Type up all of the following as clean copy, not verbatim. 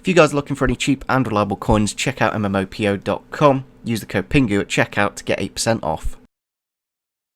If you guys are looking for any cheap and reliable coins, check out MMOPO.com. Use the code PINGU at checkout to get 8% off.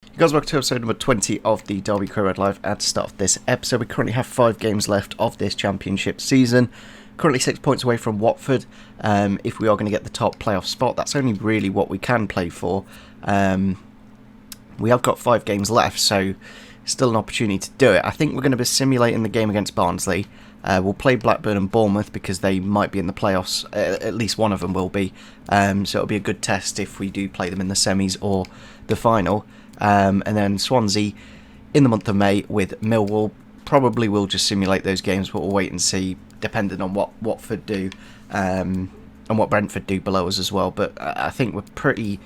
You guys, welcome to episode number 20 of the Derby Crow Red Live. At the start of this episode, we currently have 5 games left of this championship season. Currently 6 points away from Watford. If we are going to get the top playoff spot, that's only really what we can play for. We have got 5 games left, so still an opportunity to do it. I think we're going to be simulating the game against Barnsley. We'll play Blackburn and Bournemouth because they might be in the playoffs. At least one of them will be. So it'll be a good test if we do play them in the semis or the final. And then Swansea in the month of May with Millwall. Probably will just simulate those games, but we'll wait and see, depending on what Watford do and what Brentford do below us as well. But I think we're pretty.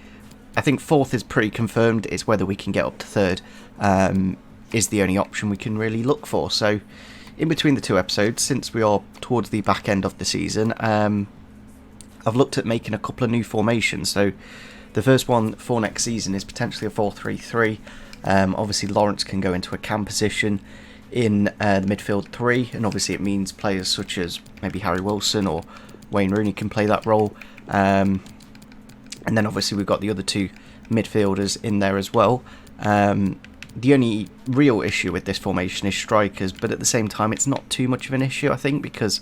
I think 4th is pretty confirmed. It's whether we can get up to 3rd is the only option we can really look for. So in between the 2 episodes, since we are towards the back end of the season, I've looked at making a couple of new formations. So the first one for next season is potentially a 4-3-3. Obviously Lawrence can go into a cam position in the midfield 3, and obviously it means players such as maybe Harry Wilson or Wayne Rooney can play that role. And then obviously we've got the other 2 midfielders in there as well. The only real issue with this formation is strikers, but at the same time it's not too much of an issue, I think, because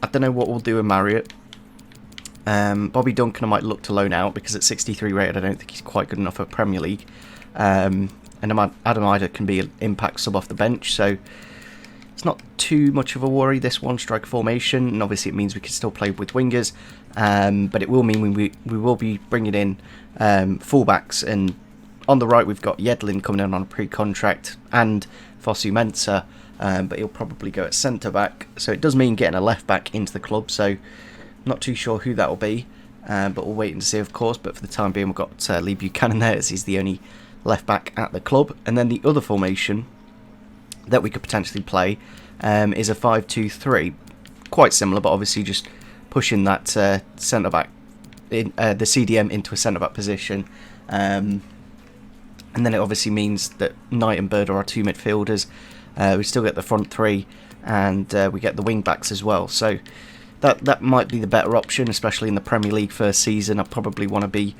I don't know what we'll do with Marriott. Bobby Duncan I might look to loan out because at 63 rated I don't think he's quite good enough for Premier League. And Adam Ida can be an impact sub off the bench, so it's not too much of a worry, this one striker formation. And obviously it means we can still play with wingers, but it will mean we will be bringing in fullbacks. And on the right we've got Yedlin coming in on a pre-contract and Fosu Mensah, but he'll probably go at centre back, so it does mean getting a left back into the club. So not too sure who that will be, but we'll wait and see, of course. But for the time being we've got Lee Buchanan there, as he's the only left back at the club. And then the other formation that we could potentially play is a 5-2-3, quite similar, but obviously just pushing that centre back in the CDM into a centre back position. And then it obviously means that Knight and Bird are our 2 midfielders. We still get the front 3, and we get the wing backs as well. So that might be the better option, especially in the Premier League first season. I probably want to be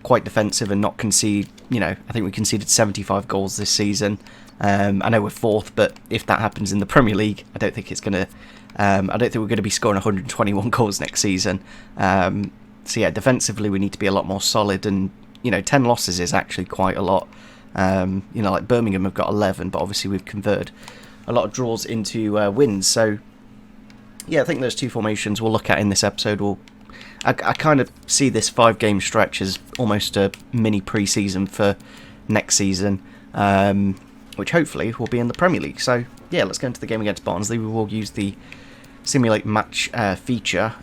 quite defensive and not concede. I think we conceded 75 goals this season. I know we're 4th, but if that happens in the Premier League, I don't think it's going to. I don't think we're going to be scoring 121 goals next season. So yeah, defensively we need to be a lot more solid, and 10 losses is actually quite a lot. Like Birmingham have got 11, but obviously we've converted a lot of draws into wins. So yeah, I think those 2 formations we'll look at in this episode. I kind of see this 5-game stretch as almost a mini pre-season for next season, which hopefully will be in the Premier League. So yeah, let's go into the game against Barnsley. We will use the simulate match feature.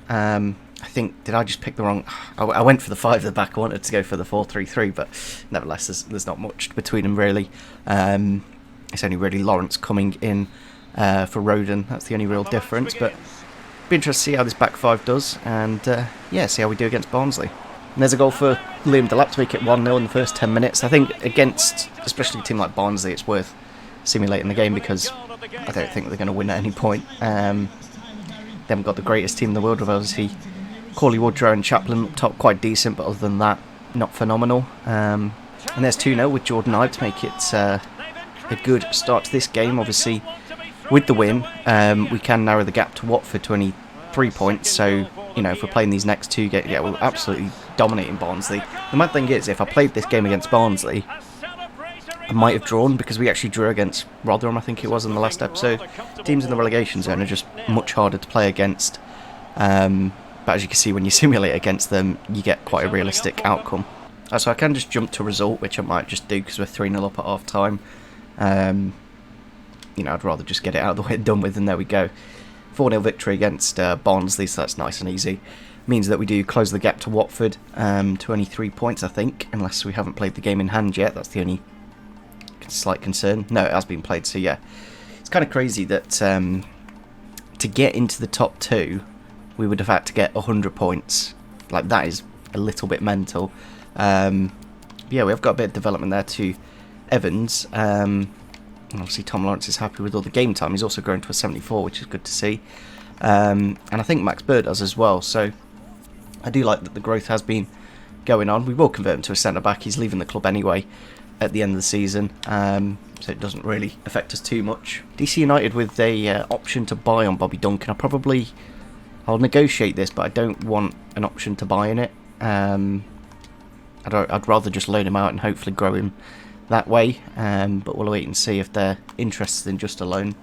I think, did I just pick the wrong... I went for the 5 at the back. I wanted to go for the 4-3-3, but nevertheless there's not much between them really. It's only really Lawrence coming in for Roden. That's the only real difference, but be interested to see how this back 5 does, and see how we do against Barnsley. And there's a goal for Liam Delap to make it 1-0 in the first 10 minutes. I think against, especially a team like Barnsley, it's worth simulating the game because I don't think they're going to win at any point. They haven't got the greatest team in the world, with obviously Corley Woodrow and Chaplin up top, quite decent, but other than that, not phenomenal. And there's 2-0 with Jordan Ibe to make it a good start to this game. Obviously, with the win, we can narrow the gap to Watford to only 3 points. So, if we're playing these next 2 games, we're absolutely dominating Barnsley. The mad thing is, if I played this game against Barnsley, I might have drawn, because we actually drew against Rotherham, I think it was, in the last episode. Teams in the relegation zone are just much harder to play against. But as you can see, when you simulate against them, you get quite a realistic outcome. So I can just jump to result, which I might just do because we're 3-0 up at half time. I'd rather just get it out of the way and done with, and there we go. 4-0 victory against Barnsley, so that's nice and easy. Means that we do close the gap to Watford to only 3 points, I think, unless we haven't played the game in hand yet. That's the only slight concern. No, it has been played, so yeah. It's kind of crazy that to get into the top 2, we would have had to get 100 points. Like, that is a little bit mental. Yeah, we have got a bit of development there to Evans. Obviously, Tom Lawrence is happy with all the game time. He's also grown to a 74, which is good to see. and I think Max Bird does as well. So I do like that the growth has been going on. We will convert him to a centre-back. He's leaving the club anyway at the end of the season, so it doesn't really affect us too much. DC United with a option to buy on Bobby Duncan. I'll negotiate this, but I don't want an option to buy in it. I'd rather just loan him out and hopefully grow him that way, but we'll wait and see if they're interested in just a loan.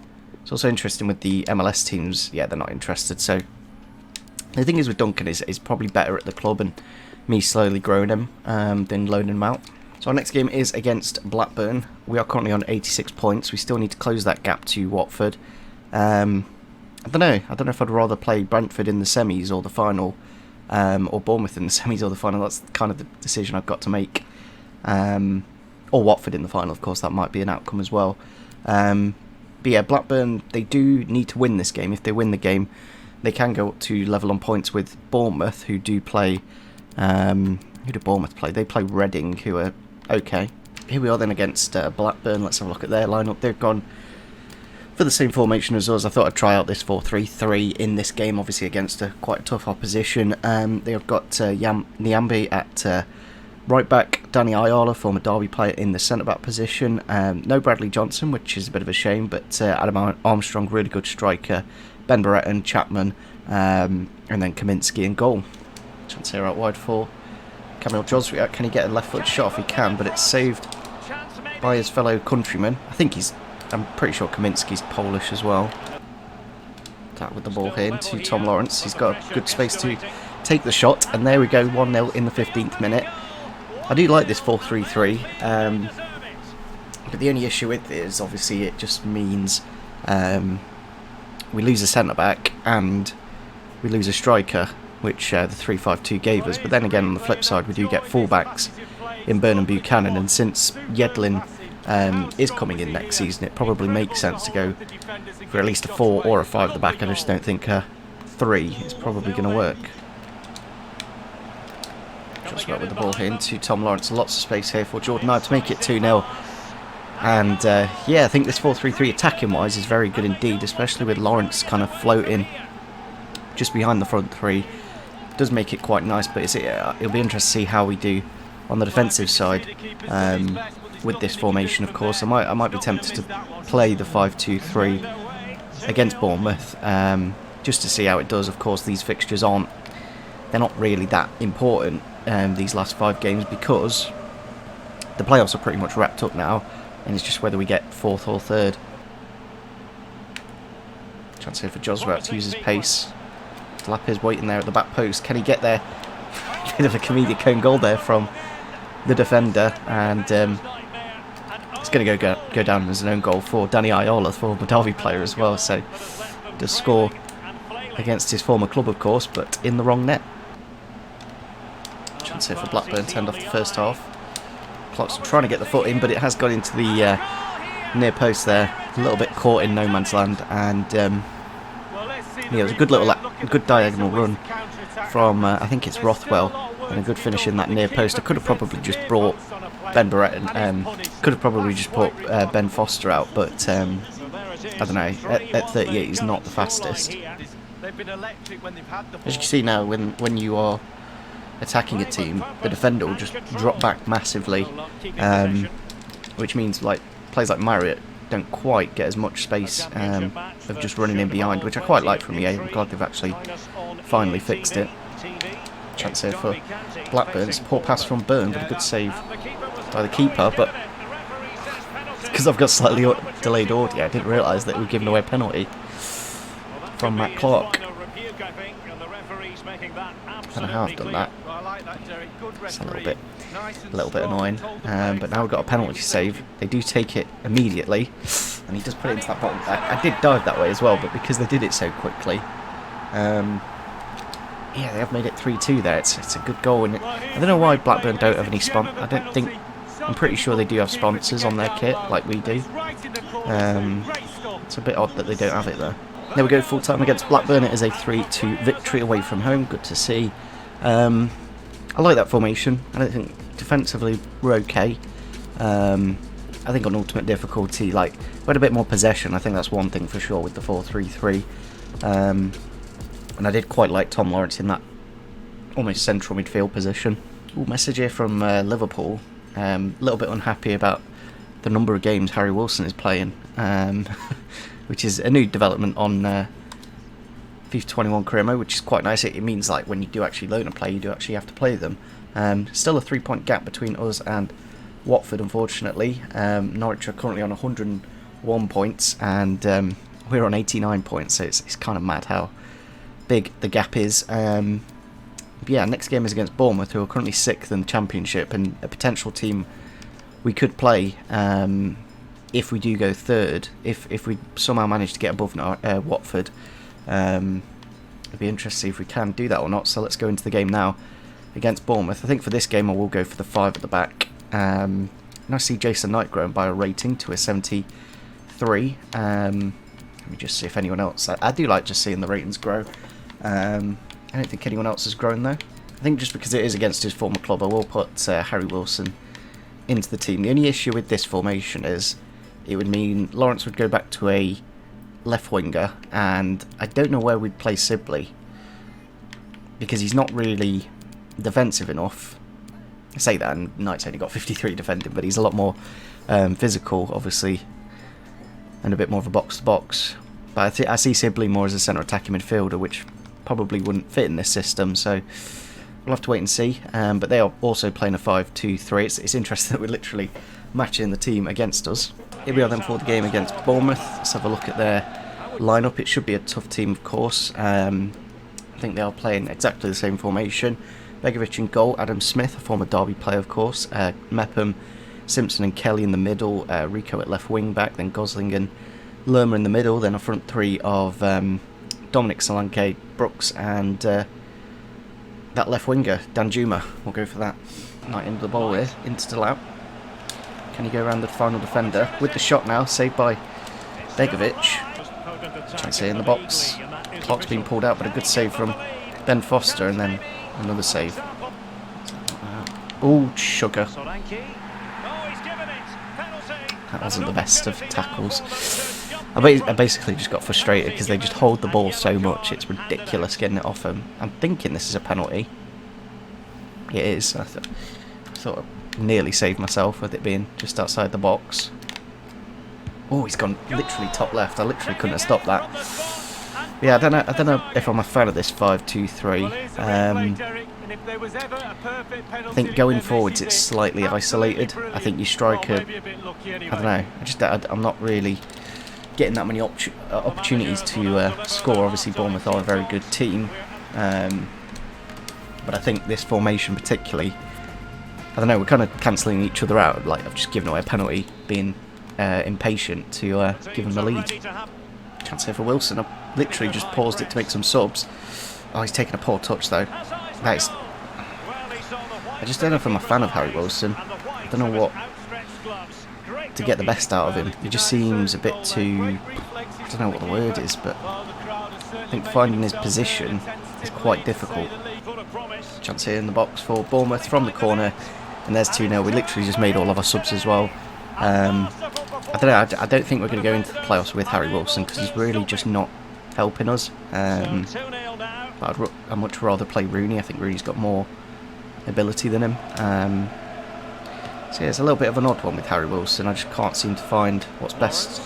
It's also interesting with the MLS teams. Yeah, they're not interested. So the thing is with Duncan is probably better at the club and me slowly growing him than loaning him out. So our next game is against Blackburn. We are currently on 86 points. We still need to close that gap to Watford. I don't know if I'd rather play Brentford in the semis or the final, or Bournemouth in the semis or the final. That's kind of the decision I've got to make. Or Watford in the final, of course, that might be an outcome as well. But yeah, Blackburn, they do need to win this game. If they win the game, they can go up to level on points with Bournemouth, who do play... who do Bournemouth play? They play Reading, who are okay. Here we are then against Blackburn. Let's have a look at their lineup. They've gone for the same formation as us. I thought I'd try out this 4-3-3 in this game, obviously against a quite tough opposition. They have got Nyambi at right back, Danny Ayala, former Derby player, in the centre back position. No Bradley Johnson, which is a bit of a shame, but Adam Armstrong, really good striker. Ben Barrett, Chapman, and then Kaminsky in goal. Chance here out wide for Kamil Joswiak. Can he get a left foot shot? If he can, but it's saved by his fellow countryman. I'm pretty sure Kaminsky's Polish as well. That with the ball here to Tom Lawrence. He's got a good space to take the shot, and there we go, 1-0 in the 15th minute. I do like this 4-3-3, but the only issue with it is obviously it just means we lose a centre-back and we lose a striker, which the 3-5-2 gave us. But then again, on the flip side, we do get full-backs in Burn and Buchanan, and since Yedlin is coming in next season, it probably makes sense to go for at least a 4 or a 5 at the back. I just don't think a 3 is probably going to work. Just right with the ball here into Tom Lawrence. Lots of space here for Jordan Ibe to make it 2-0. And yeah, I think this 4-3-3 attacking wise is very good indeed, especially with Lawrence kind of floating just behind the front three. Does make it quite nice, but it'll be interesting to see how we do on the defensive side with this formation. Of course, I might be tempted to play the 5-2-3 against Bournemouth, just to see how it does. Of course, these fixtures they're not really that important, these last 5 games, because the playoffs are pretty much wrapped up now, and it's just whether we get 4th or 3rd. Chance here for Joswell to use his pace. Lapier's waiting there at the back post. Can he get there? Bit of a comedic own goal there from the defender, and it's going to go down as an own goal for Danny Ayala, former Derby player as well. So does score against his former club, of course, but in the wrong net. Chance here for Blackburn to end off the first half. Clark's trying to get the foot in, but it has gone into the near post there. A little bit caught in no man's land, and yeah, it was a good diagonal run from I think it's Rothwell, and a good finish in that near post. I could have probably just brought Ben Barrett and could have probably just put Ben Foster out, but I don't know. At 38, he's not the fastest. As you can see now, when you are attacking a team, the defender will just drop back massively, which means like players like Marriott don't quite get as much space of just running in behind, which I quite like from EA. I'm glad they've actually finally fixed it. Chance here for Blackburn. It's a poor pass from Burn, but a good save by the keeper. But because I've got slightly delayed audio, I didn't realise that we'd given away a penalty from Matt Clark. I don't know how I've done that. It's a little bit annoying. But now we've got a penalty save. They do take it immediately, and he does put it into that bottom. I did dive that way as well, but because they did it so quickly, yeah, they have made it 3-2 there. It's a good goal, and I don't know why Blackburn don't have any I'm pretty sure they do have sponsors on their kit, like we do. It's a bit odd that they don't have it there. There we go, full time against Blackburn. It is a 3-2 victory away from home. Good to see. I like that formation. I don't think defensively we're okay. I think on ultimate difficulty, like, we had a bit more possession. I think that's one thing for sure with the 4-3-3. And I did quite like Tom Lawrence in that almost central midfield position. Ooh, message here from Liverpool. A little bit unhappy about the number of games Harry Wilson is playing, which is a new development on FIFA 21 career mode, which is quite nice. It means like when you do actually loan a player, you do actually have to play them. Still a 3-point gap between us and Watford, unfortunately. Norwich are currently on 101 points, and we're on 89 points, so it's kind of mad how big the gap is. Yeah, next game is against Bournemouth, who are currently 6th in the Championship, and a potential team we could play if we do go 3rd, if we somehow manage to get above Watford. It'd be interesting to see if we can do that or not, so let's go into the game now against Bournemouth. I think for this game I will go for the 5 at the back. And I see Jason Knight growing by a rating to a 73. Let me just see if anyone else... I do like just seeing the ratings grow. I don't think anyone else has grown though. I think just because it is against his former club, I will put Harry Wilson into the team. The only issue with this formation is it would mean Lawrence would go back to a left winger, and I don't know where we'd play Sibley because he's not really defensive enough. I say that, and Knight's only got 53 defending, but he's a lot more physical, obviously, and a bit more of a box-to-box. But I see Sibley more as a centre attacking midfielder, which probably wouldn't fit in this system, so we'll have to wait and see. But they are also playing a 5-2-3. It's interesting that we're literally matching the team against us. Here we are then for the game against Bournemouth. Let's have a look at their lineup. It should be a tough team, of course. I think they are playing exactly the same formation. Begovic in goal, Adam Smith, a former Derby player, of course. Mepham, Simpson and Kelly in the middle. Rico at left wing back, then Gosling and Lerma in the middle. Then a front three of Dominic Solanke, Brooks, and that left winger, Danjuma. We'll go for that. Knight into the ball here, into Delau. Can he go around the final defender? With the shot now, saved by Begovic. Chance here in the box. Clock's been pulled out, but a good save from Ben Foster, and then another save. Oh, sugar. That wasn't the best of tackles. I basically just got frustrated because they just hold the ball so much. It's ridiculous getting it off them. I'm thinking this is a penalty. It is. I thought I nearly saved myself with it being just outside the box. Oh, he's gone literally top left. I literally couldn't have stopped that. Yeah, I don't know if I'm a fan of this 5-2-3. I think going forwards it's slightly isolated. I think your striker, I don't know. I'm not really getting that many opportunities to score. Obviously, Bournemouth are a very good team, but I think this formation particularly, I don't know. We're kind of cancelling each other out. Like I've just given away a penalty, being impatient to give them the lead. Chance here for Wilson. I've literally just paused it to make some subs. Oh, he's taking a poor touch though. That is... I just don't know if I'm a fan of Harry Wilson. I don't know what to get the best out of him. He just seems a bit too... I don't know what the word is, but I think finding his position is quite difficult. Chance here in the box for Bournemouth from the corner, and there's 2-0. We literally just made all of our subs as well. I don't know, I don't think we're going to go into the playoffs with Harry Wilson because he's really just not helping us. But I'd much rather play Rooney. I think Rooney's got more ability than him. So yeah, it's a little bit of an odd one with Harry Wilson. I just can't seem to find what's best.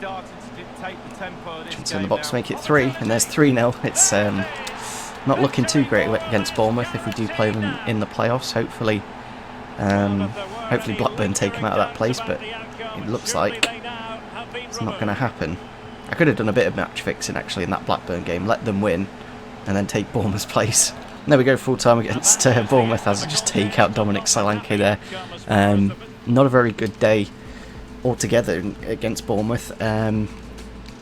Chance in the box to make it 3, and there's 3-0. It's not looking too great against Bournemouth if we do play them in the playoffs. Hopefully Blackburn take him out of that place, but it looks like it's not going to happen. I could have done a bit of match fixing actually in that Blackburn game, let them win and then take Bournemouth's place. And there we go, full time against Bournemouth as I just take out Dominic Solanke there. Not a very good day altogether against Bournemouth.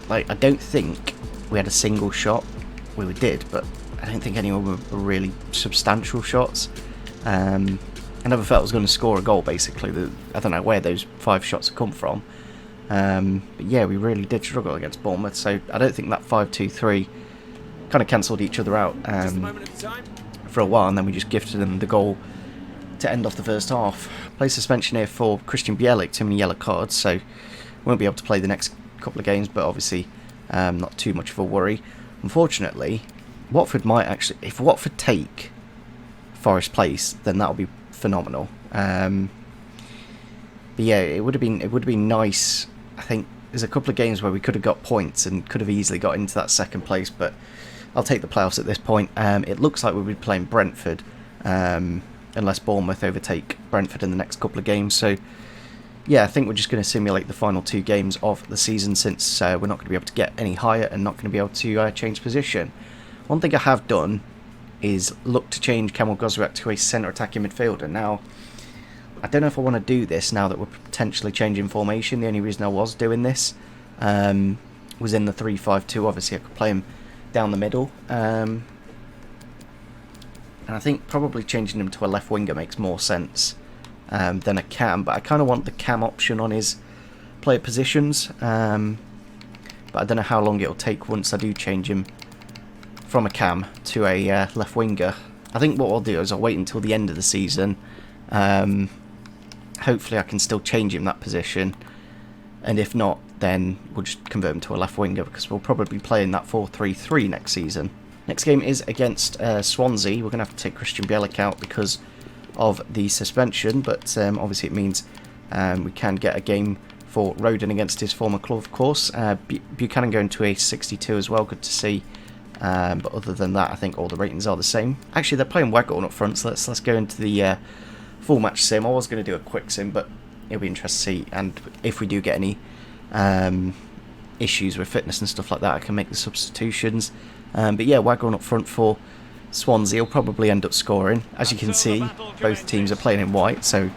Like I don't think we had a single shot. We did, but I don't think anyone were really substantial shots. I never felt I was going to score a goal, basically. I don't know where those 5 shots have come from. But yeah, we really did struggle against Bournemouth, so I don't think that 5-2-3 kind of cancelled each other out for a while, and then we just gifted them the goal to end off the first half. Play suspension here for Christian Bielik, too many yellow cards, so won't be able to play the next couple of games, but obviously not too much of a worry. Unfortunately, Watford might actually... If Watford take Forest Place, then that'll be phenomenal. But yeah, it would have been nice. I think there's a couple of games where we could have got points and could have easily got into that second place, but I'll take the playoffs at this point. It looks like we'll be playing Brentford, unless Bournemouth overtake Brentford in the next couple of games. So yeah, I think we're just going to simulate the final 2 games of the season, since we're not going to be able to get any higher and not going to be able to change position. One thing I have done is look to change Kamil Gozwiak to a centre attacking midfielder. Now, I don't know if I want to do this now that we're potentially changing formation. The only reason I was doing this was in the 3-5-2. Obviously, I could play him down the middle. And I think probably changing him to a left winger makes more sense than a cam. But I kind of want the cam option on his player positions. But I don't know how long it'll take once I do change him from a cam to a left winger. I think what I'll do is I'll wait until the end of the season. Hopefully I can still change him that position, and if not, then we'll just convert him to a left winger, because we'll probably be playing that 4-3-3 next season. Next game is against Swansea. We're going to have to take Christian Bielik out because of the suspension, but obviously it means we can get a game for Roden against his former club, of course. Buchanan going to a 62 as well, good to see. But other than that, I think all the ratings are the same. Actually, they're playing Waghorn up front, so let's go into the full match sim. I was going to do a quick sim, but it'll be interesting to see. And if we do get any issues with fitness and stuff like that, I can make the substitutions. But yeah, Waghorn up front for Swansea will probably end up scoring. As you can see, both teams are playing in white, so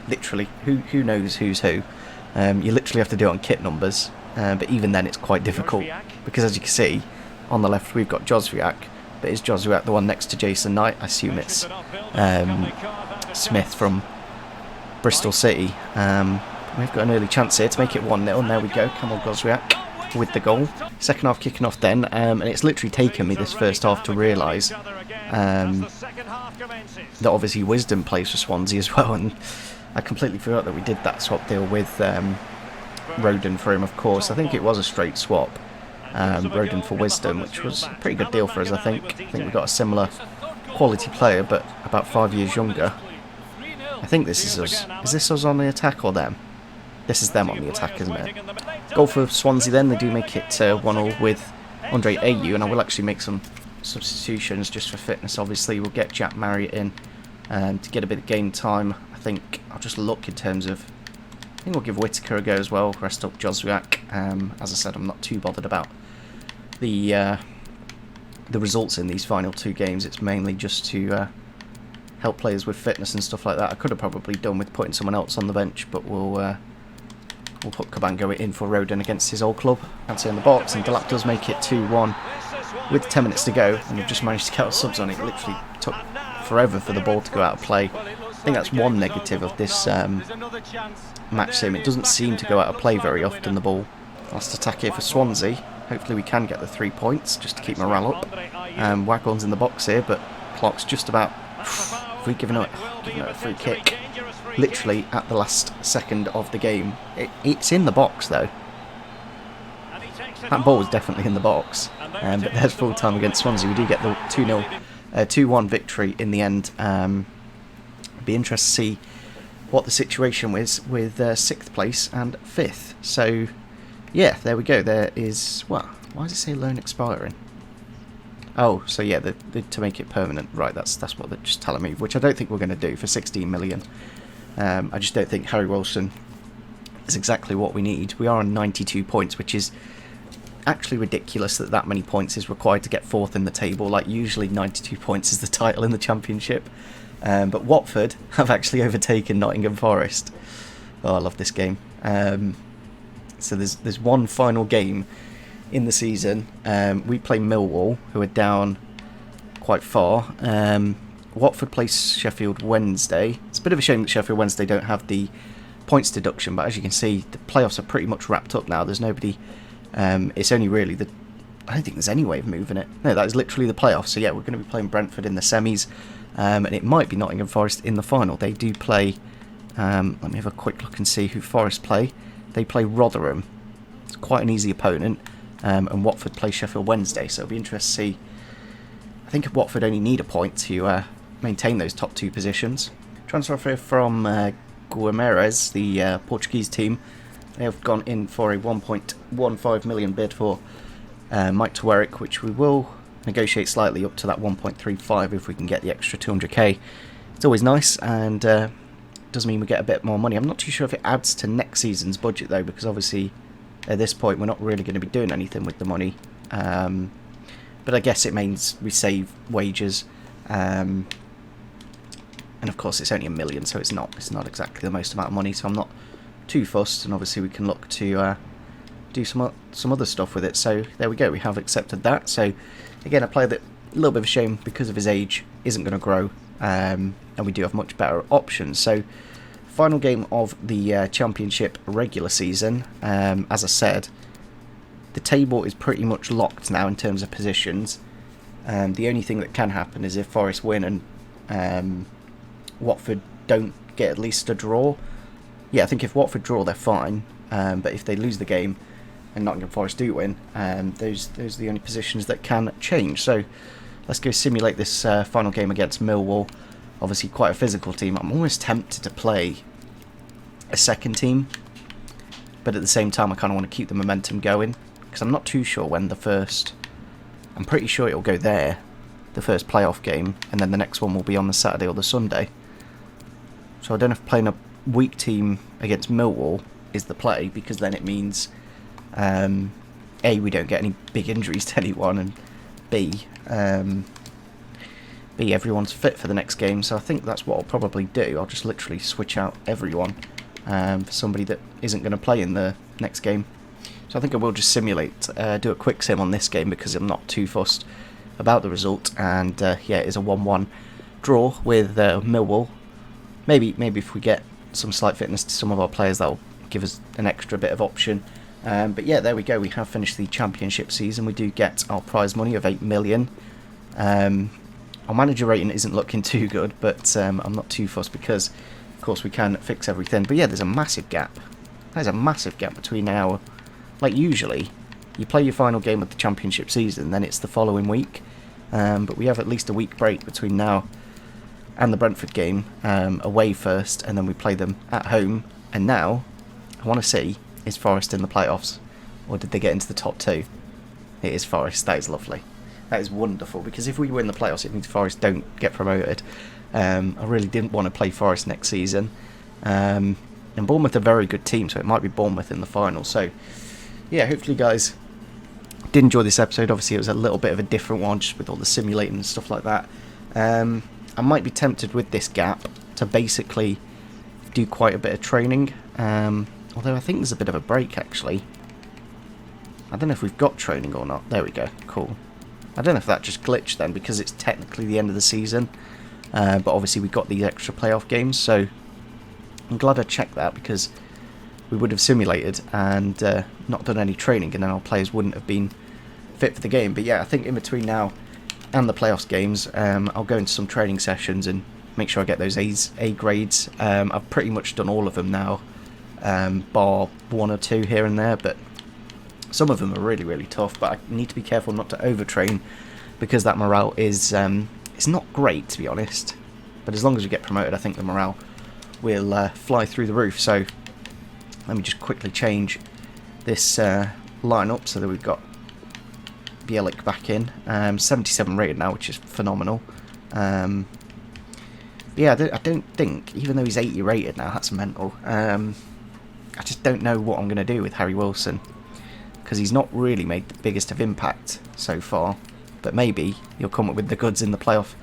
literally, who knows who's who. You literally have to do it on kit numbers, but even then it's quite difficult, because as you can see, on the left we've got Jozwiak, but is Jozwiak the one next to Jason Knight? I assume it's Smith from Bristol City. We've got an early chance here to make it 1-0, and there we go, Kamil Gozwiak with the goal. Second half kicking off then, and it's literally taken me this first half to realise that obviously Wisdom plays for Swansea as well, and I completely forgot that we did that swap deal with Roden for him, of course. I think it was a straight swap, Roden for Wisdom, which was a pretty good deal for us, I think. I think we got a similar quality player, but about 5 years younger. I think this is us. Is this us on the attack or them? This is them on the attack, isn't it? Goal for Swansea then. They do make it 1-0 with Andre Ayew, and I will actually make some substitutions just for fitness. Obviously, we'll get Jack Marriott in to get a bit of game time. I think I'll just look in terms of... I think we'll give Whittaker a go as well. Rest up Jozwiak. As I said, I'm not too bothered about the results in these final 2 games. It's mainly just to help players with fitness and stuff like that. I could have probably done with putting someone else on the bench, but we'll put Cabango in for Roden against his old club. Fancy in the box, and Delap does make it 2-1 with 10 minutes to go, and we've just managed to get our subs on. It literally took forever for the ball to go out of play. I think that's one negative of this match sim. It doesn't seem to go out of play very often, the ball. Last attack here for Swansea. Hopefully we can get the 3 points just to keep morale up. Waghorn's in the box here, but Clark's just about... If we've given it a free kick literally at the last second of the game. It's in the box though. That ball was definitely in the box. But there's full time against Swansea. We do get the 2-1 victory in the end. Be interested to see what the situation is with 6th place and 5th. So yeah, there we go. There is... What? Why does it say loan expiring? Oh, so yeah, to make it permanent. Right, that's what they're just telling me, which I don't think we're going to do for 16 million. I just don't think Harry Wilson is exactly what we need. We are on 92 points, which is actually ridiculous that many points is required to get 4th in the table. Like, usually 92 points is the title in the Championship. But Watford have actually overtaken Nottingham Forest. Oh, I love this game. So there's one final game in the season. We play Millwall, who are down quite far. Watford plays Sheffield Wednesday. It's a bit of a shame that Sheffield Wednesday don't have the points deduction, but as you can see, the playoffs are pretty much wrapped up now. There's nobody... it's only really the... I don't think there's any way of moving it. No, that is literally the playoffs. So yeah, we're going to be playing Brentford in the semis, and it might be Nottingham Forest in the final. They do play... let me have a quick look and see who Forest play. They play Rotherham. It's quite an easy opponent. And Watford play Sheffield Wednesday, so it'll be interesting to see I think Watford only need a point to maintain those top 2 positions. Transfer offer from Guimarães, the Portuguese team. They have gone in for a 1.15 million bid for Mike Tuerick, which we will negotiate slightly up to that 1.35 if we can get the extra 200k. It's always nice, and does mean we get a bit more money. I'm not too sure if it adds to next season's budget though, because obviously at this point we're not really going to be doing anything with the money. But I guess it means we save wages, and of course it's only $1 million, so it's not exactly the most amount of money. So I'm not too fussed, and obviously we can look to do some other stuff with it. So there we go, we have accepted that. So again, a player that a little bit of a shame because of his age isn't going to grow, and we do have much better options. So final game of the Championship regular season. As I said, the table is pretty much locked now in terms of positions. The only thing that can happen is if Forest win and Watford don't get at least a draw. Yeah, I think if Watford draw, they're fine. But if they lose the game and Nottingham Forest do win, those are the only positions that can change. So let's go simulate this final game against Millwall. Obviously quite a physical team. I'm almost tempted to play a second team, but at the same time I kind of want to keep the momentum going, because I'm not too sure when the first... I'm pretty sure it'll go there, the first playoff game, and then the next one will be on the Saturday or the Sunday. So I don't know if playing a weak team against Millwall is the play, because then it means A, we don't get any big injuries to anyone, and B, everyone's fit for the next game. So I think that's what I'll probably do. I'll just literally switch out everyone for somebody that isn't going to play in the next game. So I think I will just simulate, do a quick sim on this game, because I'm not too fussed about the result. And yeah, it is a 1-1 draw with Millwall. Maybe if we get some slight fitness to some of our players, that'll give us an extra bit of option. But yeah, there we go. We have finished the Championship season. We do get our prize money of 8 million. Our manager rating isn't looking too good, but I'm not too fussed because, of course, we can fix everything. But yeah, there's a massive gap. There's a massive gap between our... Like, usually, you play your final game of the Championship season, then it's the following week. But we have at least a week break between now and the Brentford game, away first, and then we play them at home. And now, I want to see, is Forest in the playoffs, or did they get into the top 2? It is Forest. That is lovely. That is wonderful, because if we win the playoffs, it means Forest don't get promoted. I really didn't want to play Forest next season. And Bournemouth are a very good team, so it might be Bournemouth in the final. So, yeah, hopefully you guys did enjoy this episode. Obviously, it was a little bit of a different one, just with all the simulating and stuff like that. I might be tempted with this gap to basically do quite a bit of training. Although I think there's a bit of a break, actually. I don't know if we've got training or not. There we go. Cool. I don't know if that just glitched then, because it's technically the end of the season. But obviously we've got these extra playoff games, so I'm glad I checked that, because we would have simulated and not done any training, and then our players wouldn't have been fit for the game. But yeah, I think in between now and the playoffs games, I'll go into some training sessions and make sure I get those A grades. I've pretty much done all of them now, bar 1 or 2 here and there, but some of them are really, really tough. But I need to be careful not to overtrain, because that morale is it's not great, to be honest. But as long as we get promoted, I think the morale will fly through the roof. So let me just quickly change this lineup so that we've got Bielik back in. 77 rated now, which is phenomenal. Yeah, I don't think, even though he's 80 rated now, that's mental. I just don't know what I'm going to do with Harry Wilson, because he's not really made the biggest of impact so far. But maybe he'll come up with the goods in the playoff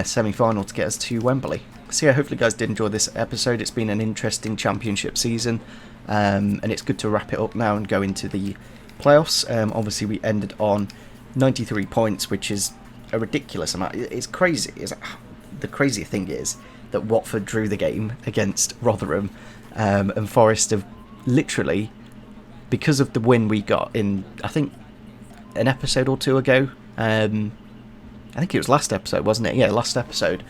semi-final to get us to Wembley. So yeah, hopefully you guys did enjoy this episode. It's been an interesting Championship season, and it's good to wrap it up now and go into the playoffs. Obviously we ended on 93 points, which is a ridiculous amount. It's crazy. The crazy thing is that Watford drew the game against Rotherham, and Forest have literally, because of the win we got in, I think, an episode or 2 ago, I think it was last episode, wasn't it? Yeah, last episode.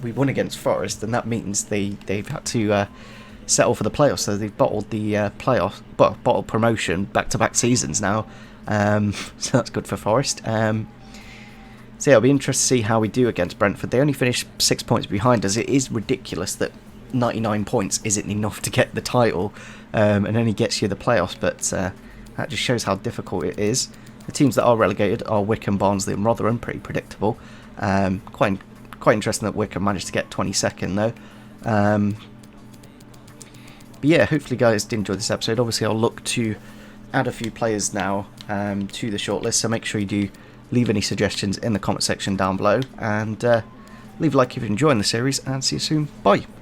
We won against Forest, and that means they've had to settle for the playoffs. So they've bottled the bottled promotion back-to-back seasons now. So that's good for Forest. So yeah, it'll be interesting to see how we do against Brentford. They only finished 6 points behind us. It is ridiculous that 99 points isn't enough to get the title, and only gets you the playoffs, but that just shows how difficult it is. The teams that are relegated are Wycombe, Barnsley and Rotherham, pretty predictable. Quite interesting that Wycombe managed to get 22nd though. But yeah, hopefully guys did enjoy this episode. Obviously I'll look to add a few players now to the shortlist, so make sure you do leave any suggestions in the comment section down below, and leave a like if you're enjoying the series, and see you soon. Bye!